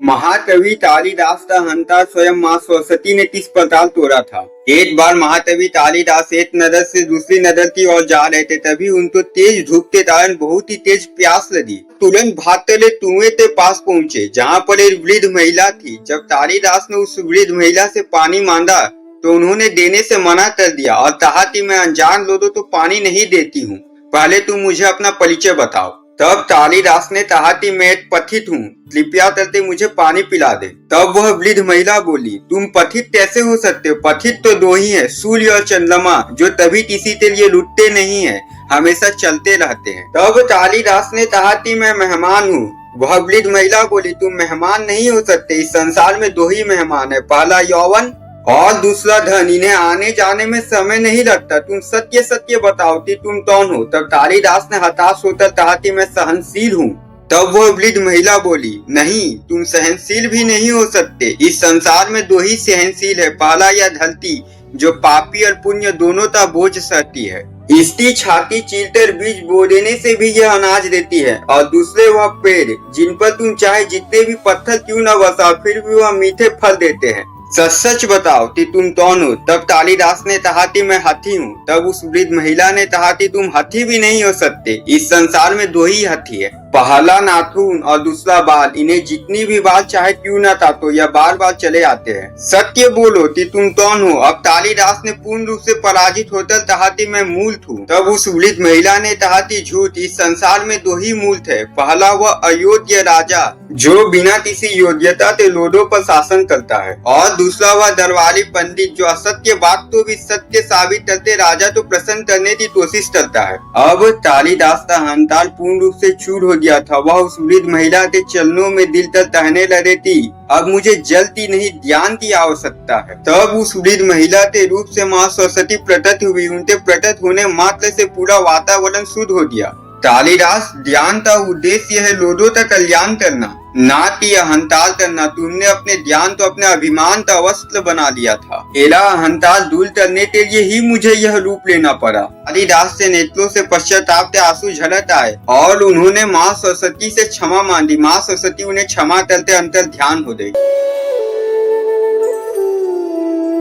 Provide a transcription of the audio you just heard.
महाकवि कालिदास का हंता स्वयं माँ सरस्वती ने किस प्रकार तोड़ा था। एक बार महाकवि कालिदास एक नगर से दूसरी नगर की ओर जा रहे थे, तभी उनको तेज धूप के कारण बहुत ही तेज प्यास लगी। तुरंत भागते हुए कुएं के पास पहुंचे, जहाँ पर एक वृद्ध महिला थी। जब कालिदास ने उस वृद्ध महिला से पानी मांगा तो उन्होंने देने से मना कर दिया और कहा कि मैं अनजान लोगों को पानी नहीं देती हूँ, पहले तुम मुझे अपना परिचय बताओ। तब कालिदास ने कहा कि मैं एक पथिक हूँ, कृपया करके मुझे पानी पिला दे। तब वह वृद्ध महिला बोली, तुम पथिक कैसे हो सकते हो? पथिक तो दो ही है, सूर्य और चंद्रमा, जो तभी किसी के लिए रुकते नहीं है, हमेशा चलते रहते हैं। तब कालिदास ने कहा कि मैं मेहमान हूँ। वह वृद्ध महिला बोली, तुम मेहमान नहीं हो सकते, इस संसार में दो ही मेहमान है, पहला यौवन और दूसरा धन। इन्हें आने जाने में समय नहीं लगता, तुम सत्य सत्य बताओ कि तुम कौन हो। तब कालिदास ने हताश होकर कहा कि मैं सहनशील हूँ। तब वह वृद्ध महिला बोली, नहीं, तुम सहनशील भी नहीं हो सकते, इस संसार में दो ही सहनशील है, पहला यह धरती जो पापी और पुण्य दोनों का बोझ सहती है, इसकी छाती चीरकर बीज बो देने से भी यह अनाज देती है, और दूसरे वह पेड़ जिन पर तुम चाहे जितने भी पत्थर क्यों न बसाओ फिर भी वह मीठे फल देते हैं। सच सच बताओ कि तुम कौन हो। तब कालिदास ने कहा कि मैं हाथी हूँ। तब उस वृद्ध महिला ने कहा कि तुम हाथी भी नहीं हो सकते, इस संसार में दो ही हाथी है, पहला नाखून और दूसरा बाल, इन्हें जितनी भी बार चाहे क्यों न काटो, यह बार बार चले आते हैं। सत्य बोलो कि तुम कौन हो। अब कालिदास ने पूर्ण रूप से पराजित होकर कहा कि मैं मूर्ख हूँ। तब उस वृद्ध महिला ने कहा कि झूठ, इस संसार में दो ही मूर्ख है, पहला वह अयोग्य राजा जो बिना किसी योग्यता के लोगों पर शासन करता है, और दूसरा वह दरबारी पंडित जो असत्य बात को भी सत्य साबित करते राजा को प्रसन्न करने की कोशिश करता है। अब कालिदास का अहंकार पूर्ण रूप से चूर हो गया था। वह उस वृद्ध महिला के चरणों में दिल तक कहने लगे थी, अब मुझे जल की नहीं ज्ञान की आवश्यकता है। तब उस वृद्ध महिला के रूप से माँ सरस्वती प्रकट हुई। उनके प्रकट होने मात्र से पूरा वातावरण शुद्ध हो गया। कालिदास, ज्ञान का उद्देश्य है लोगों का कल्याण करना, ना कि अहंकार करना। तुमने अपने ज्ञान तो अपने अभिमान का वस्त्र बना लिया था। मेरा अहंकार दूर करने के लिए ही मुझे यह रूप लेना पड़ा। कालिदास से नेत्रों से पश्चाताप के आंसू झलक आए और उन्होंने माँ सरस्वती से क्षमा मांगी। माँ सरस्वती उन्हें क्षमा करते अंतर ध्यान हो गई।